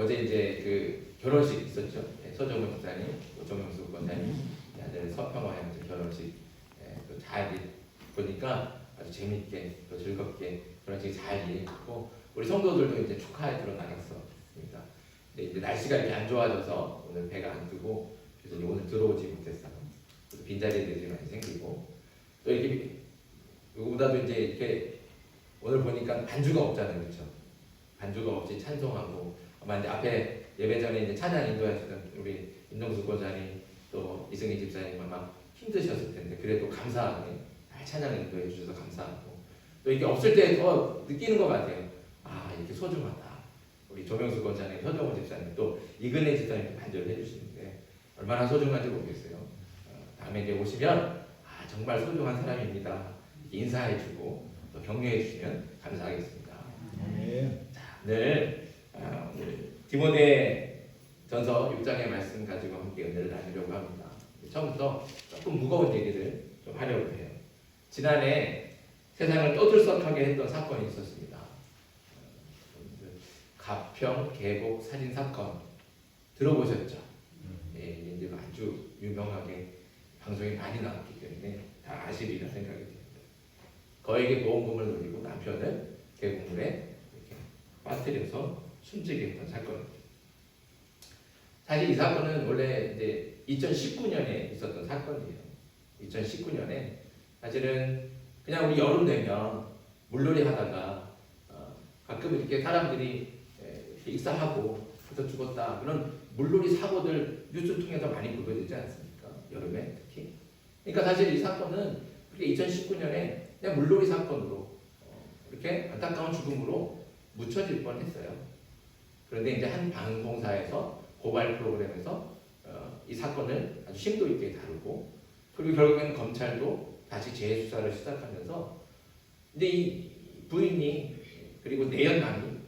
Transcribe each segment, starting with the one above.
어제 이제 그 결혼식 있었죠. 서정훈 집사님, 조명수 권사님 아들 서평화 형제 결혼식 잘 보니까 아주 재밌게 또 즐겁게 결혼식이 잘 이행했고 우리 성도들도 이제 축하에 들어나갔습니다. 근데 이제 날씨가 이렇게 안 좋아져서 오늘 배가 안 뜨고 그래서 오늘 들어오지 못했어요. 그래서 빈자리들이 많이 생기고 또 이렇게 누구보다도 이제 이렇게 오늘 보니까 반주가 없잖아요, 그렇죠? 반주가 없이 찬송하고 아마 이제 앞에 예배 전에 이제 찬양 인도하시던 우리 임동수 권사님 또 이승희 집사님 아마 힘드셨을 텐데 그래도 감사하게 찬양 인도해 주셔서 감사하고 또 이게 없을 때 더 느끼는 것 같아요. 아 이렇게 소중하다. 우리 조명수 권사님, 서정호 집사님 또 이근혜 집사님도 반주를 해주시는데 얼마나 소중한지 모르겠어요. 다음에 이제 오시면 아 정말 소중한 사람입니다. 인사해주고 또 격려해주시면 감사하겠습니다. 자, 오늘 디모데전서 6장의 말씀 가지고 함께 은혜를 나누려고 합니다. 처음부터 조금 무거운 얘기를 좀 하려고 해요. 지난해 세상을 떠들썩하게 했던 사건이 있었습니다. 가평 계곡 살인 사건 들어보셨죠? 예, 이제 아주 유명하게 방송에 많이 나왔기 때문에 다 아시리라 생각이 됩니다. 거액의 보험금을 노리고 남편을 계곡물에 이렇게 빠뜨려서 숨지게 했던 사건입니다. 사실 이 사건은 원래 이제 2019년에 있었던 사건이에요. 2019년에 사실은 그냥 우리 여름 되면 물놀이 하다가 가끔 이렇게 사람들이 익사하고 그래서 죽었다 그런 물놀이 사고들 뉴스 통해서 많이 보도되지 않습니까? 여름에 특히. 그러니까 사실 이 사건은 2019년에 그냥 물놀이 사건으로 이렇게 안타까운 죽음으로 묻혀질 뻔했어요. 그런데 이제 한 방송사에서 고발 프로그램에서 이 사건을 아주 심도 있게 다루고 그리고 결국에는 검찰도 다시 재수사를 시작하면서 이제 이 부인이 그리고 내연남이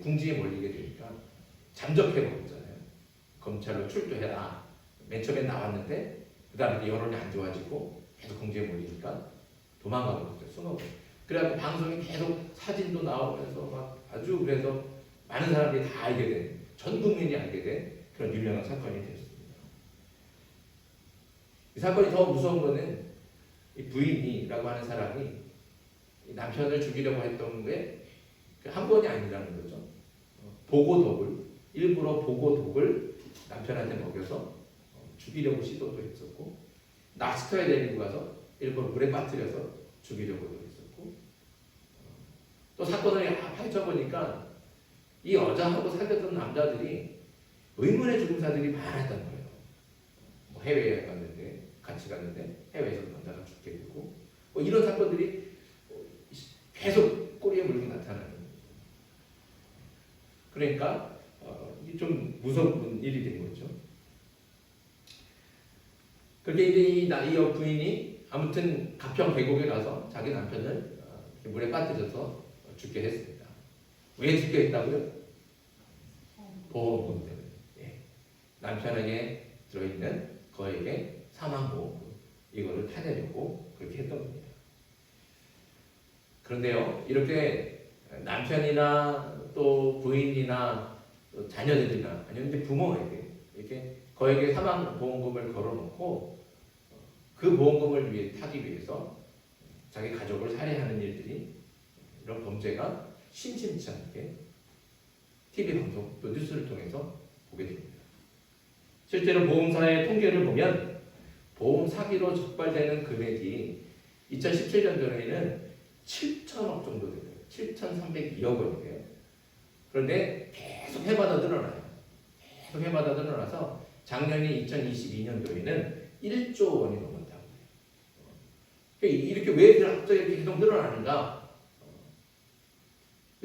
궁지에 몰리게 되니까 잠적해버렸잖아요. 검찰로 출두해라. 맨 처음에 나왔는데 그 다음에 여론이 안 좋아지고 계속 궁지에 몰리니까 도망가버렸어요. 숨어버렸어요. 그래갖고 방송에 계속 사진도 나오면서 막 아주 그래서 많은 사람들이 다 알게 된, 전 국민이 알게 된 그런 유명한 사건이 되었습니다. 이 사건이 더 무서운 거는 이 부인이라고 하는 사람이 남편을 죽이려고 했던 게 한 번이 아니라는 거죠. 보고독을, 일부러 보고독을 남편한테 먹여서 죽이려고 시도도 했었고 낚시터에 데리고 가서 일부러 물에 빠뜨려서 죽이려고도 했었고 또 사건을 파헤쳐보니까 이 여자하고 사귀었던 남자들이 의문의 죽음사들이 많았던 거예요. 뭐 해외에 갔는데 같이 갔는데 해외에서 남자가 죽게 되고 뭐 이런 사건들이 계속 꼬리에 물고 나타나는 거예요. 그러니까 좀 무서운 일이 된 거죠. 그렇게 이제 이 부인이 아무튼 가평 계곡에 가서 자기 남편을 물에 빠뜨려서 죽게 했습니다. 왜 죽게 했다고요? 보험금 때문에. 예. 남편에게 들어있는 거액의 사망보험금 이거를 타내려고 그렇게 했던 겁니다. 그런데요, 이렇게 남편이나 또 부인이나 또 자녀들이나 아니면 이제 부모에게 이렇게 거액의 사망보험금을 걸어놓고 그 보험금을 타기 위해서 자기 가족을 살해하는 일들이 이런 범죄가 심심치 않게 TV 방송 또 뉴스를 통해서 보게 됩니다. 실제로 보험사의 통계를 보면 보험 사기로 적발되는 금액이 2017년도에는 7천억 정도 돼요. 7,302억 원이에요. 그런데 계속 해마다 늘어나요. 계속 해마다 늘어나서 작년이 2022년도에는 1조 원이 넘었다고 해요. 이렇게 왜 갑자기 이렇게 계속 늘어나는가?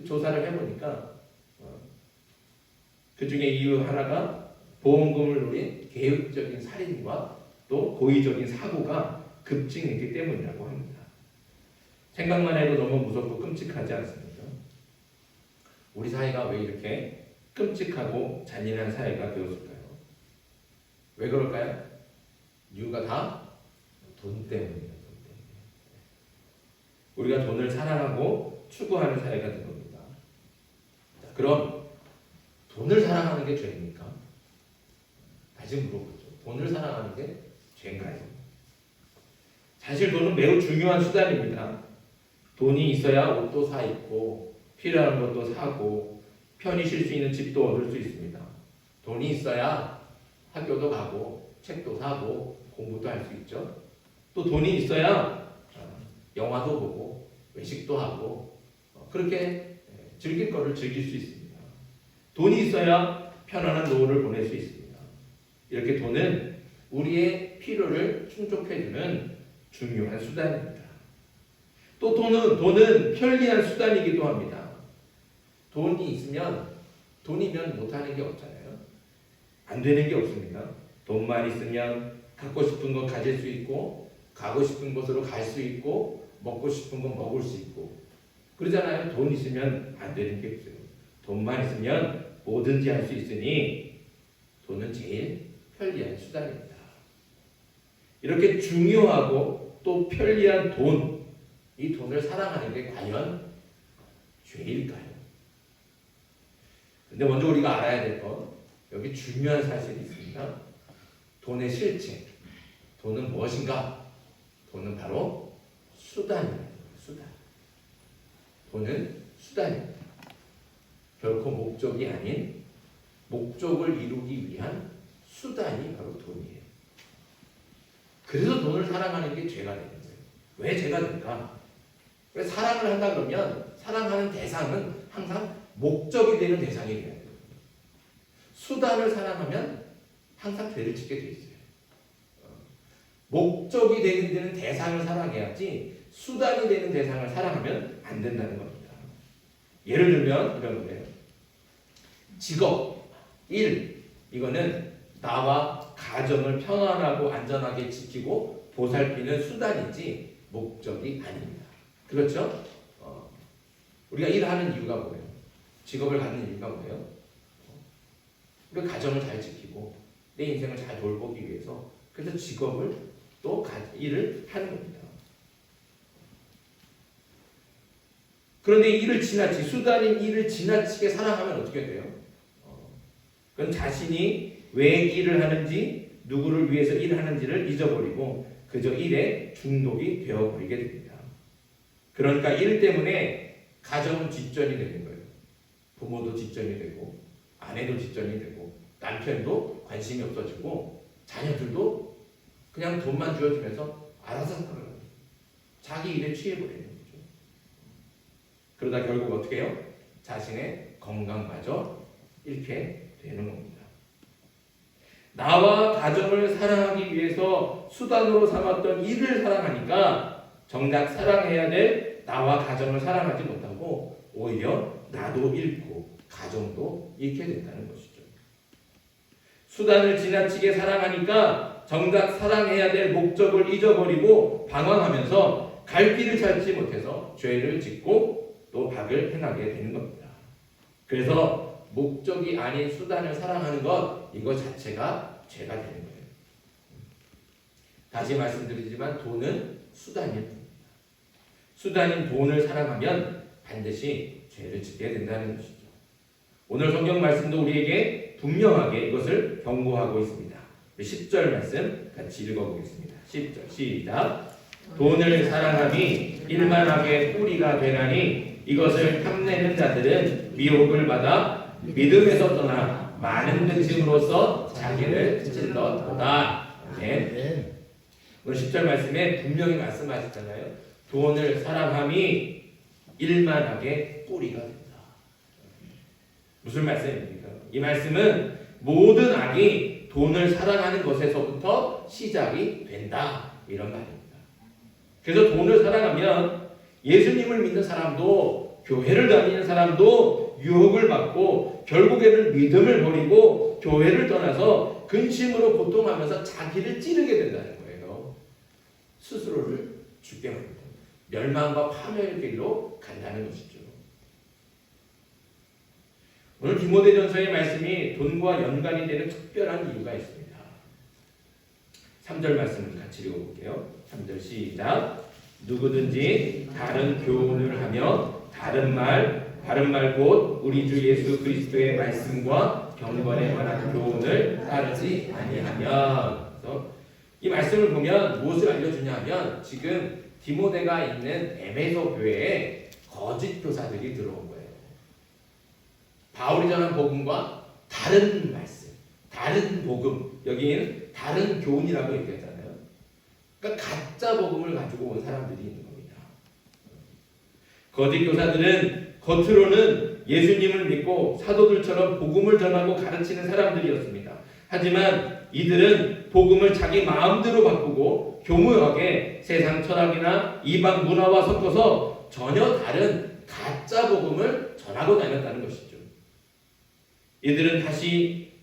조사를 해보니까 그 중에 이유 하나가 보험금을 노린 계획적인 살인과 또 고의적인 사고가 급증했기 때문이라고 합니다. 생각만 해도 너무 무섭고 끔찍하지 않습니까? 우리 사회가 왜 이렇게 끔찍하고 잔인한 사회가 되었을까요? 왜 그럴까요? 이유가 다 돈 때문이에요. 우리가 돈을 사랑하고 추구하는 사회가 된 겁니다. 자, 그럼 돈을 사랑하는 게 죄입니까? 다시 물어보죠. 돈을 사랑하는 게 죄인가요? 사실 돈은 매우 중요한 수단입니다. 돈이 있어야 옷도 사 입고 필요한 것도 사고 편히 쉴 수 있는 집도 얻을 수 있습니다. 돈이 있어야 학교도 가고 책도 사고 공부도 할 수 있죠. 또 돈이 있어야 영화도 보고 외식도 하고 그렇게 즐길 거를 즐길 수 있습니다. 돈이 있어야 편안한 노후를 보낼 수 있습니다. 이렇게 돈은 우리의 필요를 충족해주는 중요한 수단입니다. 또 돈은 편리한 수단이기도 합니다. 돈이 있으면 돈이면 못하는 게 없잖아요. 안 되는 게 없습니다. 돈만 있으면 갖고 싶은 거 가질 수 있고 가고 싶은 곳으로 갈 수 있고 먹고 싶은 거 먹을 수 있고 그러잖아요. 돈 있으면 안 되는 게 없어요. 돈만 있으면 뭐든지 할 수 있으니 돈은 제일 편리한 수단입니다. 이렇게 중요하고 또 편리한 돈, 이 돈을 사랑하는 게 과연 죄일까요? 근데 먼저 우리가 알아야 될 건 여기 중요한 사실이 있습니다. 돈의 실체, 돈은 무엇인가? 돈은 바로 수단입니다. 수단. 돈은 수단입니다. 결코 목적이 아닌 목적을 이루기 위한 수단이 바로 돈이에요. 그래서 돈을 사랑하는 게 죄가 되는 거예요. 왜 죄가 될까? 왜 사랑을 한다 그러면 사랑하는 대상은 항상 목적이 되는 대상이 돼야 돼요. 수단을 사랑하면 항상 죄를 짓게 돼 있어요. 목적이 되는 대상을 사랑해야지 수단이 되는 대상을 사랑하면 안 된다는 겁니다. 예를 들면 이런 거예요. 직업, 일, 이거는 나와 가정을 평안하고 안전하게 지키고 보살피는 수단이지 목적이 아닙니다. 그렇죠? 우리가 일하는 이유가 뭐예요? 직업을 갖는 이유가 뭐예요? 우리가 가정을 잘 지키고 내 인생을 잘 돌보기 위해서 그래서 직업을 또 일을 하는 겁니다. 그런데 일을 수단인 일을 지나치게 사랑하면 어떻게 돼요? 그건 자신이 왜 일을 하는지 누구를 위해서 일을 하는지를 잊어버리고 그저 일에 중독이 되어버리게 됩니다. 그러니까 일 때문에 가정은 뒷전이 되는 거예요. 부모도 뒷전이 되고 아내도 뒷전이 되고 남편도 관심이 없어지고 자녀들도 그냥 돈만 쥐어주면서 알아서 살아요. 자기 일에 취해버리는 거죠. 그러다 결국 어떻게 해요? 자신의 건강마저 잃게 되는 겁니다. 나와 가정을 사랑하기 위해서 수단으로 삼았던 일을 사랑하니까 정작 사랑해야 될 나와 가정을 사랑하지 못하고 오히려 나도 잃고 가정도 잃게 된다는 것이죠. 수단을 지나치게 사랑하니까 정작 사랑해야 될 목적을 잊어버리고 방황하면서 갈 길을 찾지 못해서 죄를 짓고 또 악을 행하게 되는 겁니다. 그래서 목적이 아닌 수단을 사랑하는 것, 이거 자체가 죄가 되는 거예요. 다시 말씀드리지만 돈은 수단일 뿐입니다. 수단인 돈을 사랑하면 반드시 죄를 짓게 된다는 것이죠. 오늘 성경 말씀도 우리에게 분명하게 이것을 경고하고 있습니다. 10절 말씀 같이 읽어보겠습니다. 10절 시작. 돈을 사랑함이 일만하게 뿌리가 되나니 이것을 탐내는 자들은 미혹을 받아 믿음에서 떠나 많은 근심으로써 자기를 찔렀도다. 네. 오늘 10절 말씀에 분명히 말씀하셨잖아요. 돈을 사랑함이 일만하게 뿌리가 된다. 무슨 말씀입니까? 이 말씀은 모든 악이 돈을 사랑하는 것에서부터 시작이 된다. 이런 말입니다. 그래서 돈을 사랑하면 예수님을 믿는 사람도 교회를 다니는 사람도 유혹을 받고 결국에는 믿음을 버리고 교회를 떠나서 근심으로 고통하면서 자기를 찌르게 된다는 거예요. 스스로를 죽게 만든다. 멸망과 파멸의 길로 간다는 것이죠. 오늘 디모데전서의 말씀이 돈과 연관이 되는 특별한 이유가 있습니다. 3절 말씀을 같이 읽어볼게요. 3절 시작. 누구든지 다른 교훈을 하며 다른 말 바른 말 곧 우리 주 예수 그리스도의 말씀과 경건에 관한 교훈을 따르지 아니하면. 이 말씀을 보면 무엇을 알려주냐면 지금 디모데가 있는 에베소 교회에 거짓 교사들이 들어온 거예요. 바울이 전한 복음과 다른 말씀, 다른 복음, 여기는 다른 교훈이라고 얘기하잖아요. 그러니까 가짜 복음을 가지고 온 사람들이 있는 겁니다. 거짓 교사들은 겉으로는 예수님을 믿고 사도들처럼 복음을 전하고 가르치는 사람들이었습니다. 하지만 이들은 복음을 자기 마음대로 바꾸고 교묘하게 세상 철학이나 이방 문화와 섞어서 전혀 다른 가짜 복음을 전하고 다녔다는 것이죠. 이들은 당시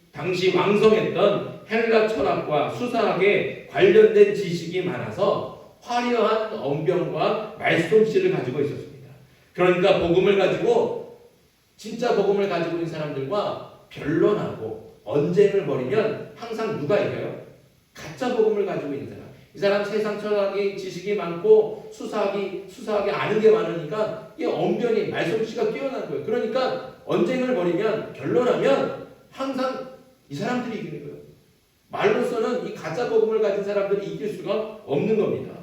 왕성했던 헬라 철학과 수사학에 관련된 지식이 많아서 화려한 언변과 말솜씨를 가지고 있었습니다. 그러니까 복음을 가지고 진짜 복음을 가지고 있는 사람들과 변론하고 언쟁을 벌이면 항상 누가 이겨요? 가짜 복음을 가지고 있는 사람. 이 사람 세상 철학이 지식이 많고 수사학이 아는 게 많으니까 이 언변이 말솜씨가 뛰어난 거예요. 그러니까 언쟁을 벌이면 변론하면 항상 이 사람들이 이기는 거예요. 말로서는 이 가짜 복음을 가진 사람들이 이길 수가 없는 겁니다.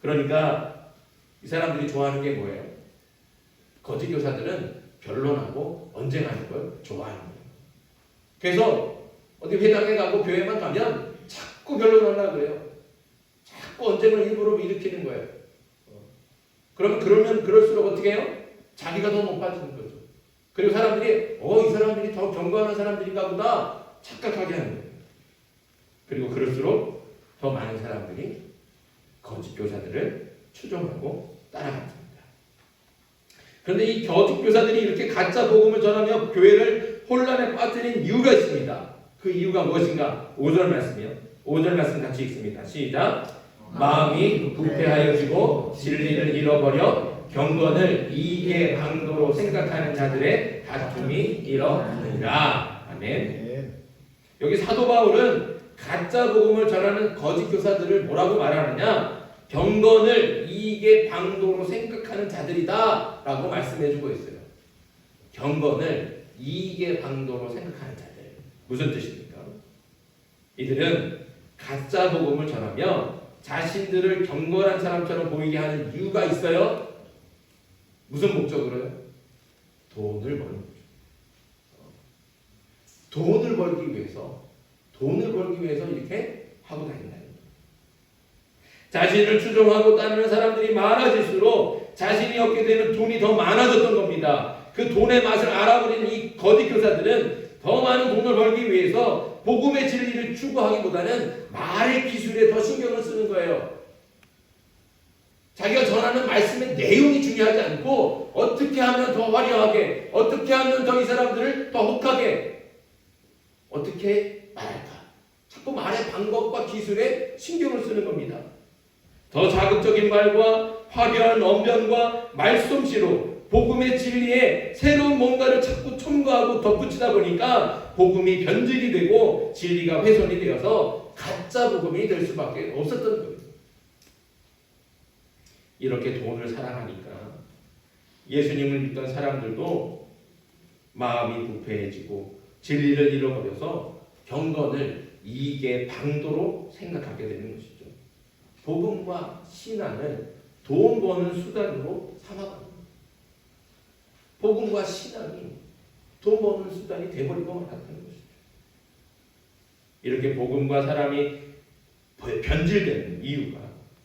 그러니까 이 사람들이 좋아하는 게 뭐예요? 거짓 교사들은 변론하고 언쟁하는 걸 좋아하는 거예요. 그래서 어디 회당에 가고 교회만 가면 자꾸 변론하려고 그래요. 자꾸 언쟁을 일부러 일으키는 거예요. 그러면 그럴수록 어떻게 해요? 자기가 더 높아지는 거죠. 그리고 사람들이 이 사람들이 더 경고하는 사람들인가 보다 착각하게 하는 거예요. 그리고 그럴수록 더 많은 사람들이 거짓 교사들을 추종하고 따라갑니다. 그런데 이 거짓 교사들이 이렇게 가짜 복음을 전하며 교회를 혼란에 빠뜨린 이유가 있습니다. 그 이유가 무엇인가? 5절 말씀이요. 5절 말씀 같이 읽습니다. 시작. 마음이 부패하여지고 진리를 잃어버려 경건을 이익의 방도로 생각하는 자들의 다툼이 일어나느니라. 아멘. 여기 사도 바울은 가짜 복음을 전하는 거짓 교사들을 뭐라고 말하느냐? 경건을 이익의 방도로 생각하는 자들이다 라고 말씀해주고 있어요. 경건을 이익의 방도로 생각하는 자들. 무슨 뜻입니까? 이들은 가짜 복음을 전하며 자신들을 경건한 사람처럼 보이게 하는 이유가 있어요. 무슨 목적으로요? 돈을 버는 거죠. 돈을 벌기 위해서 이렇게 하고 다닌다. 자신을 추종하고 따르는 사람들이 많아질수록 자신이 얻게 되는 돈이 더 많아졌던 겁니다. 그 돈의 맛을 알아버린 이 거짓 교사들은 더 많은 돈을 벌기 위해서 복음의 진리를 추구하기보다는 말의 기술에 더 신경을 쓰는 거예요. 자기가 전하는 말씀의 내용이 중요하지 않고 어떻게 하면 더 화려하게, 어떻게 하면 더 이 사람들을 더 혹하게, 어떻게 말할까. 자꾸 말의 방법과 기술에 신경을 쓰는 겁니다. 더 자극적인 말과 화려한 언변과 말솜씨로 복음의 진리에 새로운 뭔가를 자꾸 첨가하고 덧붙이다 보니까 복음이 변질이 되고 진리가 훼손이 되어서 가짜 복음이 될 수밖에 없었던 거예요. 이렇게 돈을 사랑하니까 예수님을 믿던 사람들도 마음이 부패해지고 진리를 잃어버려서 경건을 이익의 방도로 생각하게 되는 것이죠. 복음과 신앙을 돈 버는 수단으로 삼아갑니다. 복음과 신앙이 돈 버는 수단이 되어버리고 말았다는 것이죠. 이렇게 복음과 사람이 변질되는 이유가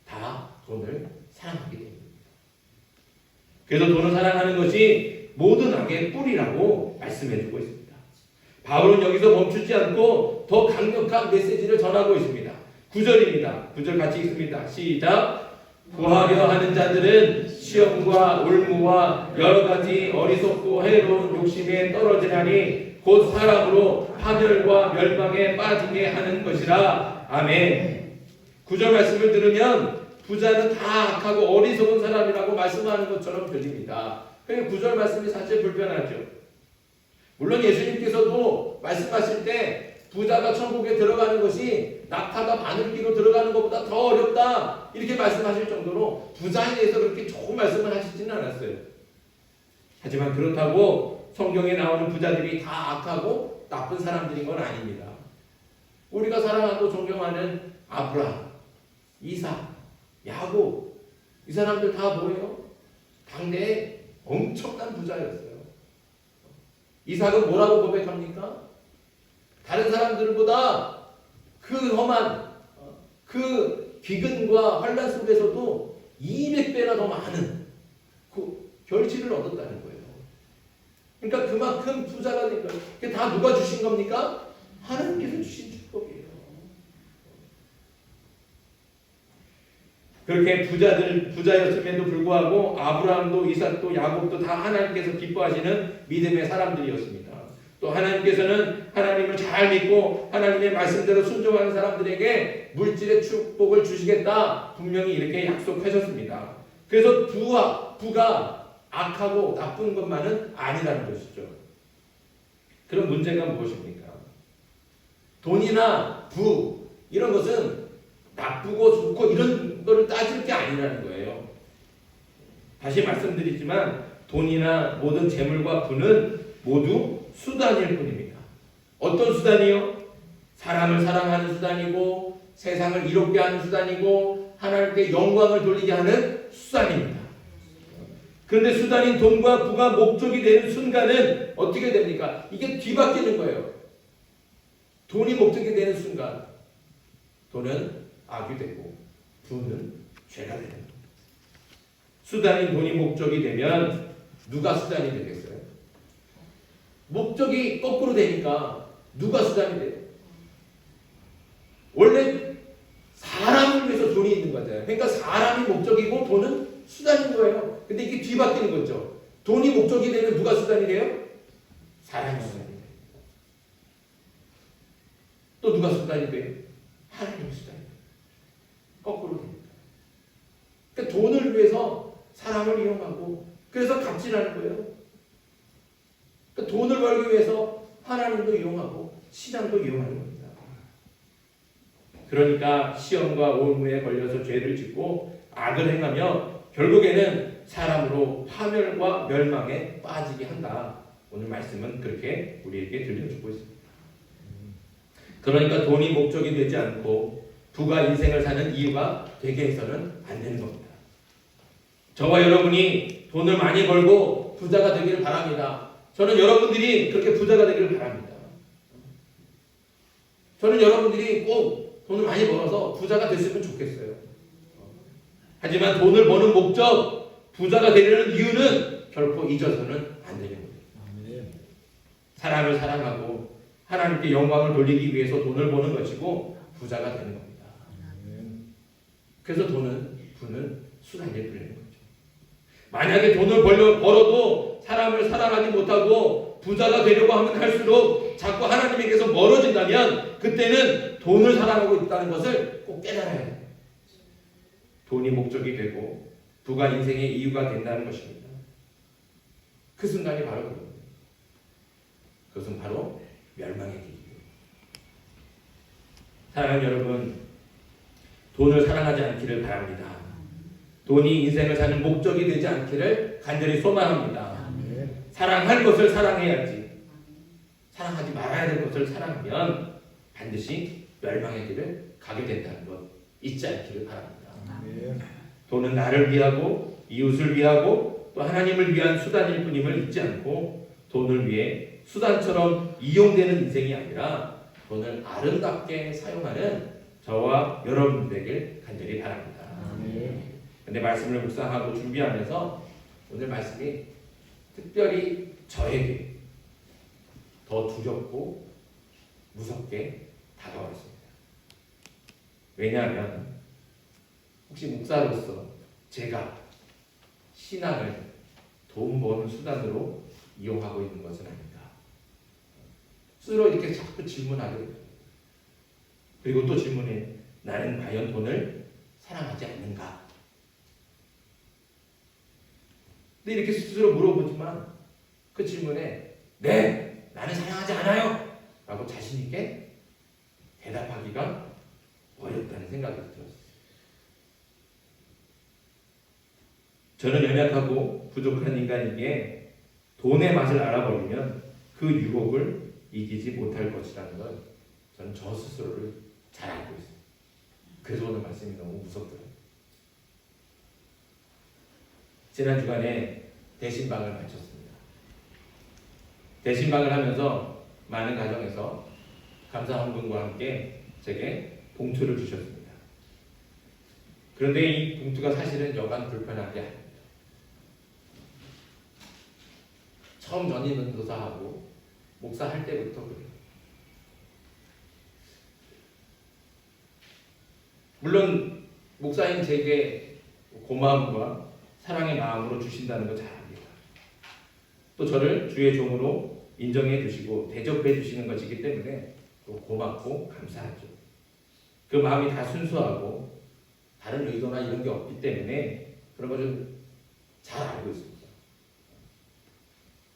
다 돈을 사랑하게 됩니다. 그래서 돈을 사랑하는 것이 모든 악의 뿌리라고 말씀해주고 있습니다. 바울은 여기서 멈추지 않고 더 강력한 메시지를 전하고 있습니다. 9절입니다. 9절 같이 읽습니다. 시작. 구하려 하는 자들은 시험과 올무와 여러 가지 어리석고 해로운 욕심에 떨어지나니 곧 사람으로 파멸과 멸망에 빠지게 하는 것이라. 아멘. 9절 말씀을 들으면 부자는 다 악하고 어리석은 사람이라고 말씀하는 것처럼 들립니다. 그러니까 9절 말씀이 사실 불편하죠. 물론 예수님께서도 말씀하실 때 부자가 천국에 들어가는 것이 낙타가 바늘기로 들어가는 것보다 더 어렵다 이렇게 말씀하실 정도로 부자에 대해서 그렇게 좋은 말씀을 하시지는 않았어요. 하지만 그렇다고 성경에 나오는 부자들이 다 악하고 나쁜 사람들인 건 아닙니다. 우리가 사랑하고 존경하는 아브라함, 이삭, 야곱, 이 사람들 다 뭐예요? 당대에 엄청난 부자였어요. 이삭은 뭐라고 고백합니까? 다른 사람들보다 그 험한 그 기근과 환난 속에서도 200배나 더 많은 그 결실을 얻었다는 거예요. 그러니까 그만큼 부자가 된 거예요. 그게 다 누가 주신 겁니까? 하나님께서 주신 축복이에요. 그렇게 부자였음에도 불구하고 아브라함도 이삭도 야곱도 다 하나님께서 기뻐하시는 믿음의 사람들이었습니다. 또 하나님께서는 하나님을 잘 믿고 하나님의 말씀대로 순종하는 사람들에게 물질의 축복을 주시겠다 분명히 이렇게 약속하셨습니다. 그래서 부가 악하고 나쁜 것만은 아니라는 것이죠. 그럼 문제가 무엇입니까? 돈이나 부 이런 것은 나쁘고 좋고 이런 거를 따질 게 아니라는 거예요. 다시 말씀드리지만 돈이나 모든 재물과 부는 모두 수단일 뿐입니다. 어떤 수단이요? 사람을 사랑하는 수단이고 세상을 이롭게 하는 수단이고 하나님께 영광을 돌리게 하는 수단입니다. 그런데 수단인 돈과 부가 목적이 되는 순간은 어떻게 됩니까? 이게 뒤바뀌는 거예요. 돈이 목적이 되는 순간 돈은 악이 되고 부는 죄가 되는 겁니다. 수단인 돈이 목적이 되면 누가 수단이 되겠어요? 목적이 거꾸로 되니까 누가 수단이 돼요? 원래 사람을 위해서 돈이 있는 거잖아요. 그러니까 사람이 목적이고 돈은 수단인 거예요. 근데 이게 뒤바뀌는 거죠. 돈이 목적이 되면 누가 수단이 돼요? 사람이 수단이 돼요. 또 누가 수단이 돼요? 하나님이 수단이 돼요. 거꾸로 됩니다. 그러니까 돈을 위해서 사람을 이용하고 그래서 갑질하는 거예요. 그러니까 돈을 벌기 위해서 하나님도 이용하고 신앙도 이용하는 겁니다. 그러니까 시험과 올무에 걸려서 죄를 짓고 악을 행하며 결국에는 사람으로 파멸과 멸망에 빠지게 한다. 오늘 말씀은 그렇게 우리에게 들려주고 있습니다. 그러니까 돈이 목적이 되지 않고 부가 인생을 사는 이유가 되게 해서는 안 되는 겁니다. 저와 여러분이 돈을 많이 벌고 부자가 되기를 바랍니다. 저는 여러분들이 그렇게 부자가 되기를 바랍니다. 저는 여러분들이 꼭 돈을 많이 벌어서 부자가 됐으면 좋겠어요. 하지만 돈을 버는 목적, 부자가 되려는 이유는 결코 잊어서는 안 되는 거예요. 사람을 사랑하고 하나님께 영광을 돌리기 위해서 돈을 버는 것이고 부자가 되는 겁니다. 그래서 돈은, 부는 수단일 뿐인 거죠. 만약에 돈을 벌어도 사람을 사랑하지 못하고 부자가 되려고 하면 할수록 자꾸 하나님에게서 멀어진다면 그때는 돈을 사랑하고 있다는 것을 꼭 깨달아야 해요. 돈이 목적이 되고 부가 인생의 이유가 된다는 것입니다. 그 순간이 바로 그겁니다. 그것은 바로 멸망의 길이에요. 사랑하는 여러분, 돈을 사랑하지 않기를 바랍니다. 돈이 인생을 사는 목적이 되지 않기를 간절히 소망합니다. 사랑할 것을 사랑해야지. 사랑하지 말아야 될 것을 사랑하면 반드시 멸망의 길을 가게 된다는 것 잊지 않기를 바랍니다. 돈은 나를 위하고 이웃을 위하고 또 하나님을 위한 수단일 뿐임을 잊지 않고 돈을 위해 수단처럼 이용되는 인생이 아니라 돈을 아름답게 사용하는 저와 여러분들에게 간절히 바랍니다. 근데 말씀을 묵상하고 준비하면서 오늘 말씀이 특별히 저에게 더 두렵고 무섭게 다가왔습니다. 왜냐하면 혹시 목사로서 제가 신앙을 돈 버는 수단으로 이용하고 있는 것은 아닌가. 스스로 이렇게 자꾸 질문하게 됩니다. 그리고 또 질문해, 나는 과연 돈을 사랑하지 않는가? 근데 이렇게 스스로 물어보지만 그 질문에 네, 나는 사랑하지 않아요 라고 자신 있게 대답하기가 어렵다는 생각이 들었어요. 저는 연약하고 부족한 인간이기에 돈의 맛을 알아버리면 그 유혹을 이기지 못할 것이라는 걸 저는 저 스스로를 잘 알고 있어요. 그래서 오늘 말씀이 너무 무섭더라고요. 지난 주간에 대신방을 마쳤습니다. 대신방을 하면서 많은 가정에서 감사 헌금과 함께 제게 봉투를 주셨습니다. 그런데 이 봉투가 사실은 여간 불편한 게 아닙니다. 처음 전임은도사하고 목사할 때부터 그래요. 물론 목사인 제게 고마움과 사랑의 마음으로 주신다는 거 잘 압니다. 또 저를 주의 종으로 인정해 주시고 대접해 주시는 것이기 때문에 또 고맙고 감사하죠. 그 마음이 다 순수하고 다른 의도나 이런 게 없기 때문에 그런 것을 잘 알고 있습니다.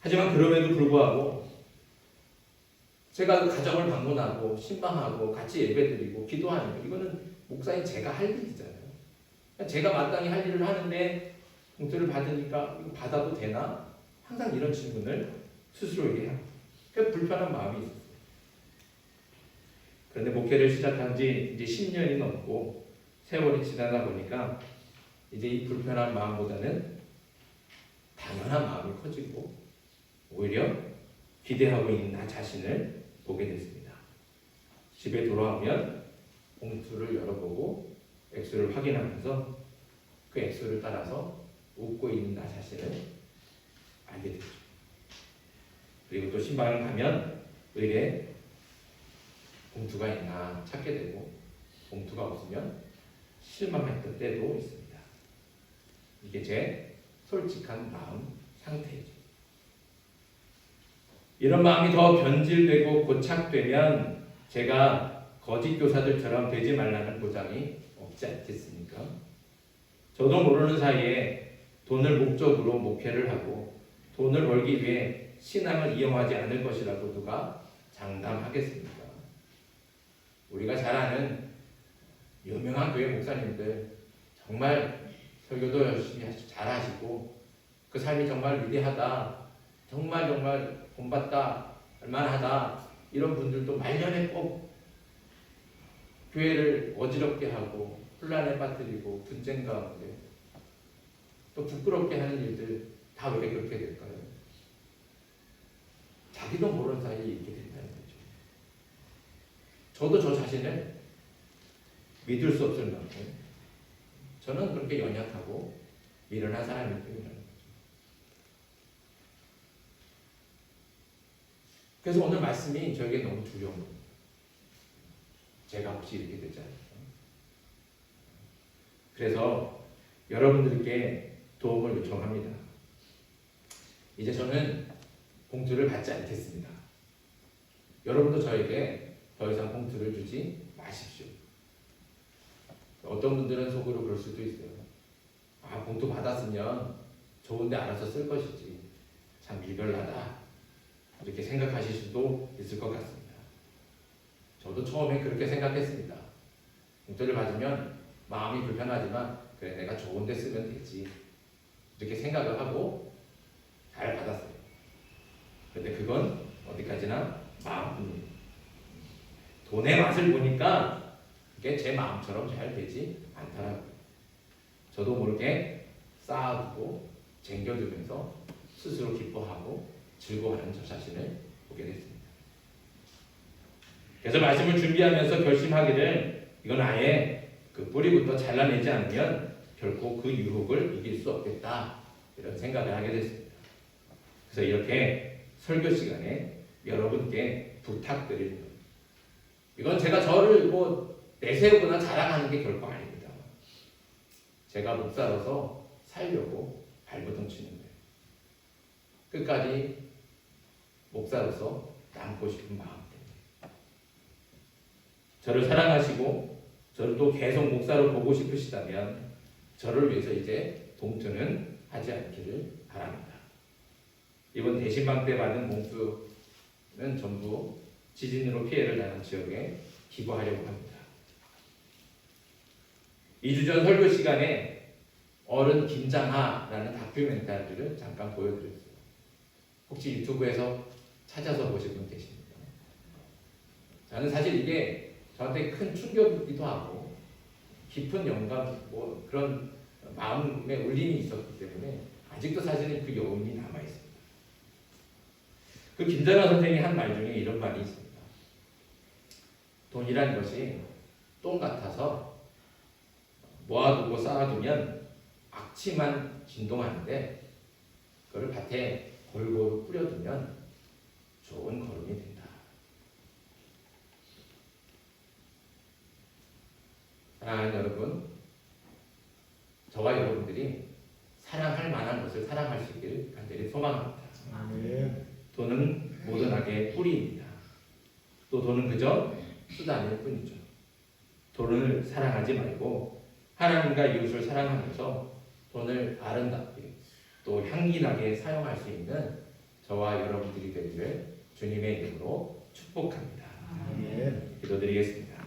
하지만 그럼에도 불구하고 제가 그 가정을 방문하고 신방하고 같이 예배드리고 기도하는 거, 이거는 목사인 제가 할 일이잖아요. 제가 마땅히 할 일을 하는데 봉투를 받으니까 이거 받아도 되나? 항상 이런 질문을 스스로에게 합니다. 그러니까 불편한 마음이 있었어요. 그런데 목회를 시작한 지 이제 10년이 넘고 세월이 지나다 보니까 이제 이 불편한 마음보다는 당연한 마음이 커지고 오히려 기대하고 있는 나 자신을 보게 됐습니다. 집에 돌아오면 봉투를 열어보고 액수를 확인하면서 그 액수를 따라서 웃고 있는 나 자신을 알게 됐죠. 그리고 또 신방을 가면 의뢰 봉투가 있나 찾게 되고 봉투가 없으면 실망했던 때도 있습니다. 이게 제 솔직한 마음 상태이죠. 이런 마음이 더 변질되고 고착되면 제가 거짓 교사들처럼 되지 말라는 보장이 없지 않겠습니까? 저도 모르는 사이에 돈을 목적으로 목회를 하고 돈을 벌기 위해 신앙을 이용하지 않을 것이라고 누가 장담하겠습니까? 우리가 잘 아는 유명한 교회 목사님들 정말 설교도 열심히 잘하시고 그 삶이 정말 위대하다, 정말 본받다, 얼마나하다, 이런 분들도 말년에 꼭 교회를 어지럽게 하고 혼란에 빠뜨리고 분쟁 가운데 또 부끄럽게 하는 일들 다 왜 그렇게 될까요? 자기도 모르는 사이에 이렇게 된다는 거죠. 저도 저 자신을 믿을 수 없을 만큼 저는 그렇게 연약하고 미련한 사람이기 때문에. 그래서 오늘 말씀이 저에게 너무 두려운 거예요. 제가 혹시 이렇게 되지 않을까? 그래서 여러분들께 도움을 요청합니다. 이제 저는 봉투를 받지 않겠습니다. 여러분도 저에게 더 이상 봉투를 주지 마십시오. 어떤 분들은 속으로 그럴 수도 있어요. 아, 봉투 받았으면 좋은데 알아서 쓸 것이지. 참 유별나다. 이렇게 생각하실 수도 있을 것 같습니다. 저도 처음에 그렇게 생각했습니다. 봉투를 받으면 마음이 불편하지만 그래, 내가 좋은데 쓰면 되지. 이렇게 생각을 하고 잘 받았어요. 그런데 그건 어디까지나 마음뿐입니다. 돈의 맛을 보니까 그게 제 마음처럼 잘 되지 않더라고요. 저도 모르게 쌓아두고 쟁겨두면서 스스로 기뻐하고 즐거워하는 저 자신을 보게 됐습니다. 그래서 말씀을 준비하면서 결심하기를 이건 아예 그 뿌리부터 잘라내지 않으면 결코 그 유혹을 이길 수 없겠다, 이런 생각을 하게 됐습니다. 그래서 이렇게 설교 시간에 여러분께 부탁드리는 겁니다. 이건 제가 저를 내세우거나 자랑하는 게 결코 아닙니다. 제가 목사로서 살려고 발버둥 치는 거예요. 끝까지 목사로서 남고 싶은 마음 때문에. 저를 사랑하시고 저를 또 계속 목사로 보고 싶으시다면 저를 위해서 이제 봉투는 하지 않기를 바랍니다. 이번 대신방 때 받은 봉투는 전부 지진으로 피해를 당한 지역에 기부하려고 합니다. 2주 전 설교 시간에 어른 김장하라는 다큐멘터리를 잠깐 보여드렸어요. 혹시 유튜브에서 찾아서 보신 분 계십니까? 저는 사실 이게 저한테 큰 충격이기도 하고 깊은 영감, 뭐 그런 마음의 울림이 있었기 때문에 아직도 사실은 그 여운이 남아 있습니다. 그 김전화 선생이 한 말 중에 이런 말이 있습니다. 돈이란 것이 똥 같아서 모아두고 쌓아두면 악취만 진동하는데 그걸 밭에 골고루 뿌려두면 좋은 거름이 된다. 사랑하는 여러분, 저와 여러분들이 사랑할 만한 것을 사랑할 수 있기를 간절히 소망합니다. 아멘. 돈은 모든 악의 뿌리입니다. 또 돈은 그저 수단일 뿐이죠. 돈을 사랑하지 말고 하나님과 이웃을 사랑하면서 돈을 아름답게 또 향기나게 사용할 수 있는 저와 여러분들이 되기를 주님의 이름으로 축복합니다. 아멘. 기도드리겠습니다.